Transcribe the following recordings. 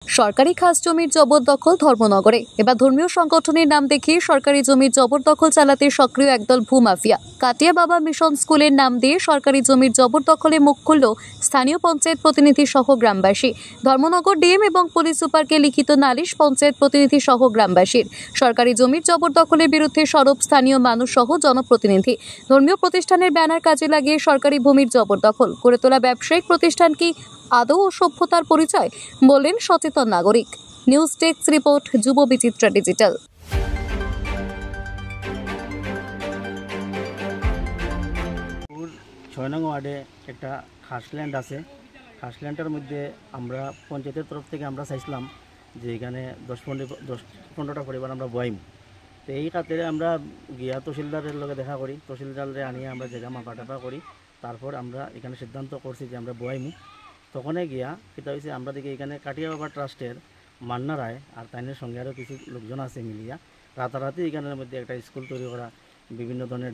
সরকারি খাস জমির জবরদখল ধর্মনগরে। এবার ধর্মীয় সংগঠনের নাম দেখিয়ে সরকারি জমির জবরদখল চালাতে সক্রিয় একদল ভূমাফিয়া। কাটিয়া বাবা মিশন স্কুলের নাম দিয়ে সরকারি জমির জবরদখলে মুখ খুলল স্থানীয় পঞ্চায়েত প্রতিনিধি সহ গ্রামবাসী। ধর্মনগর ডিএম এবং পুলিশ সুপারকে লিখিত নালিশ পঞ্চায়েত প্রতিনিধি সহ গ্রামবাসীর। সরকারি জমির জবরদখলের বিরুদ্ধে সরব স্থানীয় মানুষ সহ জনপ্রতিনিধি। ধর্মীয় প্রতিষ্ঠানের ব্যানার কাজে লাগিয়ে সরকারি ভূমির জবরদখল করে তোলা ব্যবসায়িক প্রতিষ্ঠান কি আদৌ ও সভ্যতার পরিচয়, বললেন সচেতন নাগরিক। নিউজ ডেস্ক রিপোর্ট, যুব বিচিত্রা ডিজিটাল। 6 নং ওয়ার্ডে একটা খাসল্যান্ড আছে। খাসল্যান্ডের মধ্যে আমরা পঞ্চায়েতের তরফ থেকে আমরা চাইছিলাম যে এখানে 10-15টা পরিবার আমরা বয়াইম। তো এই খাতিরে আমরা গিয়া তহসিলদারের লগে দেখা করি, তহসিলদারে আনিয়ে আমরা জায়গা মাপা করি। তারপর আমরা এখানে সিদ্ধান্ত করছি যে আমরা বয়াইমু। তখনই গিয়া সেটা হয়েছে আমরা দেখি এখানে কাটিয়া বাবা ট্রাস্টের মান্না রায় আর তাইনের সঙ্গে আরও কিছু লোকজন আছে মিলিয়া রাতারাতি এখানের মধ্যে একটা স্কুল তৈরি করা, বিভিন্ন ধরনের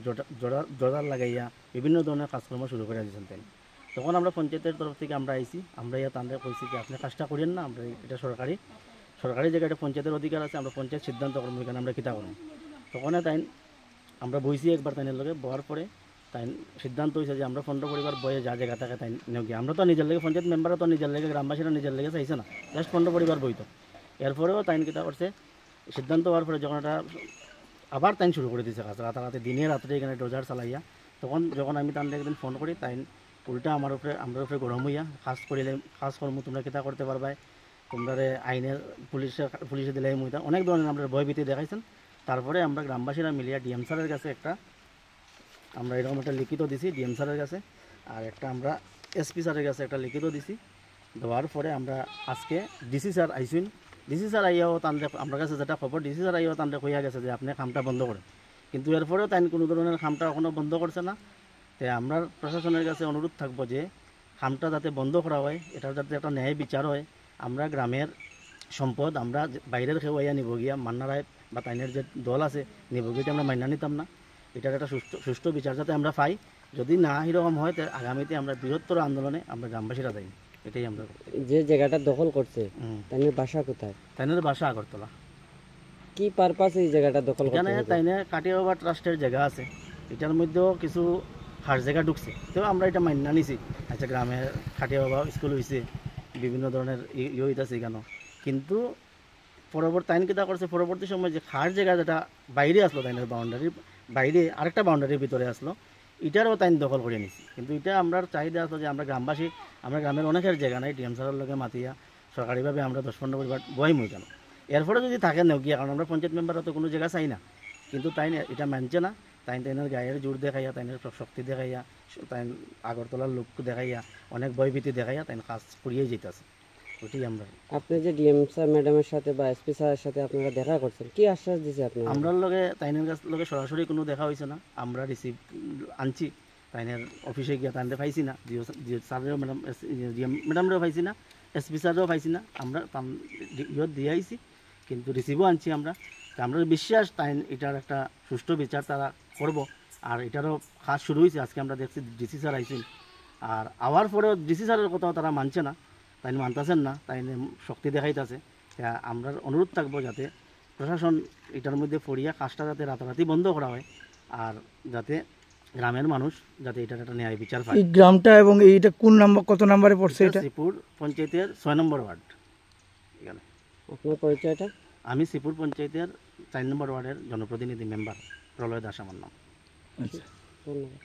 জোড়ার লাগাইয়া বিভিন্ন ধরনের কাজকর্ম শুরু করে দিয়েছেন তাই। তখন আমরা পঞ্চায়েতের তরফ থেকে আমরা আইছি, আমরা ইয়া তাদের কইছি যে আপনি কাজটা করেন না, আমরা এটা সরকারি জায়গায় একটা পঞ্চায়েতের অধিকার আছে, আমরা পঞ্চায়েত সিদ্ধান্ত করবো এখানে আমরা কিতা করবো। তখন তাই আমরা বইছি একবার তাইনের লগে বহার পরে তাই সিদ্ধান্ত হয়েছে যে আমরা 15 পরিবার বয়ে যা জায়গা থাকে তাই নিয়ে আমরা তো নিজের লেগে পঞ্চায়েত মেম্বারও তো নিজের লেগে, গ্রামবাসীরা নিজের লেগে চাইছে না, জাস্ট 15 পরিবার বইতো। এরপরেও তাই কিতা করছে সিদ্ধান্ত হওয়ার পরে যখন এটা আবার তাই শুরু করে দিয়েছে কাজ রাতারাতি দিনে রাত্রে এখানে ডোজার চালাইয়া। তখন যখন আমি তাদের একদিন ফোন করি তাই উল্টা আমার উপরে গরম হইয়া কাজ কর্ম তোমরা কিতা করতে পারবাই, তোমরা আইনের পুলিশে দিলে মুইতা অনেক ধরনের আমরা ভয়ভীতি দেখাইছেন। তারপরে আমরা গ্রামবাসীরা মিলিয়া ডিএম স্যারের কাছে আমরা এরকম একটা লিখিত দিছি ডিএম স্যারের কাছে, আর একটা আমরা এসপি স্যারের কাছে একটা লিখিত দিছি। দেওয়ার পরে আমরা আজকে ডিসি স্যার আইসুন, ডিসি স্যার আইয়াও তাদের আমার কাছে যেটা খবর ডিসি স্যার আইয়াও তাদের কইয়া গেছে যে আপনি খামটা বন্ধ করেন, কিন্তু এরপরেও তাই কোনো ধরনের খামটা এখনও বন্ধ করছে না। তাই আমরা প্রশাসনের কাছে অনুরোধ থাকবো যে খামটা যাতে বন্ধ করা হয়, এটার যাতে একটা ন্যায় বিচার হয়। আমরা গ্রামের সম্পদ আমরা বাইরের কেউ আইয়া নিব গিয়া মান্না রায় বা তাইনের যে দল আছে নিব গিয়ে আমরা মাইনা নিতাম না। এটার একটা সুষ্ঠু বিচার যাতে আমরা পাই। যদি না এরকম হয় তাহলে আগামীতে আমরা বৃহত্তর আন্দোলনে আমরা গ্রামবাসীরা যাই। এটাই আমরা যে জায়গাটা দখল করছে তাইনের বাসা কোথায়? তাইনের বাসা আগরতলা। কি পারপাসে এই জায়গাটা দখল করছে? এখানে তাইনে কাটিয়া বাবা ট্রাস্টের জায়গা আছে, এটার মধ্যেও কিছু হার জায়গা ঢুকছে, তো আমরা এটা মান্য নিছি। আচ্ছা, গ্রামে কাটিয়া বাবা স্কুল হয়েছে, বিভিন্ন ধরনের হইতেছে এখানেও, কিন্তু তাইন কিতা করছে পরবর্তী সময় যে খার জায়গা যেটা বাইরে আসলো তাইনের বাউন্ডারির বাইরে আরেকটা বাউন্ডারির ভিতরে আসলো, এটারও তাইন দখল করে নিছি। কিন্তু এটা আমরা চাহিদা আসলো যে আমরা গ্রামবাসী, আমরা গ্রামের অনেকের জায়গা নাই, ডিএম স্যারের লগে মাতিয়া সরকারিভাবে আমরা 10-15 পরিবার বইমই কেন। এরপরে যদি থাকে নেগিয়া, কারণ আমরা পঞ্চায়েত মেম্বারও তো কোনো জায়গা চাই না, কিন্তু তাই এটা মানছে না। তাইনের গায়ের জোর দেখাইয়া, তাইনের শক্তি দেখাইয়া, তাই আগরতলার লোক দেখাইয়া, অনেক ভয়ভীতি দেখাইয়া তাই কাজ করিয়ে যেতেছে। ওইটাই আমরা। আপনি যে ডিএম স্যার ম্যাডামের সাথে বা এসপি স্যারের সাথে আপনারা দেখা করছেন, কি আশ্বাস দিয়েছে আপনারা? আমরা লগে তাইনের কাছ লগে সরাসরি কোনো দেখা হয়েছে না, আমরা রিসিভ আনছি তাইনের অফিসে গিয়া তাইনে পাইছি না, স্যারেও ডিএম ম্যাডামরেও পাইছি না, এসপি স্যারেও পাইছি না, আমরা ইয়ত দিয়ে আইছি, কিন্তু রিসিভও আনছি আমরা। আমরা বিশ্বাস তাই এটার একটা সুষ্ঠু বিচার তারা করব। আর এটারও কাজ শুরু হয়েছে, আজকে আমরা দেখছি ডিসি স্যার আইসেন, আর আওয়ার পরেও ডিসি স্যারের কথাও তারা মানছে না, তাই মানতেছেন না, তাই শক্তি দেখাইতেছে। আমরা অনুরোধ থাকবো যাতে প্রশাসন এটার মধ্যে পড়িয়া কাজটা যাতে রাতারাতি বন্ধ করা হয়, আর যাতে গ্রামের মানুষ যাতে এটার একটা ন্যায় বিচার পায়। এই গ্রামটা এবং এইটা কোন নাম্বার, কত নম্বরে পড়ছে? এটা শ্রীপুর পঞ্চায়েতের 6 নম্বর ওয়ার্ড। এখানে আপনার পরিচয়টা? আমি শ্রীপুর পঞ্চায়েতের 4 নম্বর ওয়ার্ডের জনপ্রতিনিধি মেম্বার প্রলয় দাস আমার নাম। আচ্ছা, ধন্যবাদ।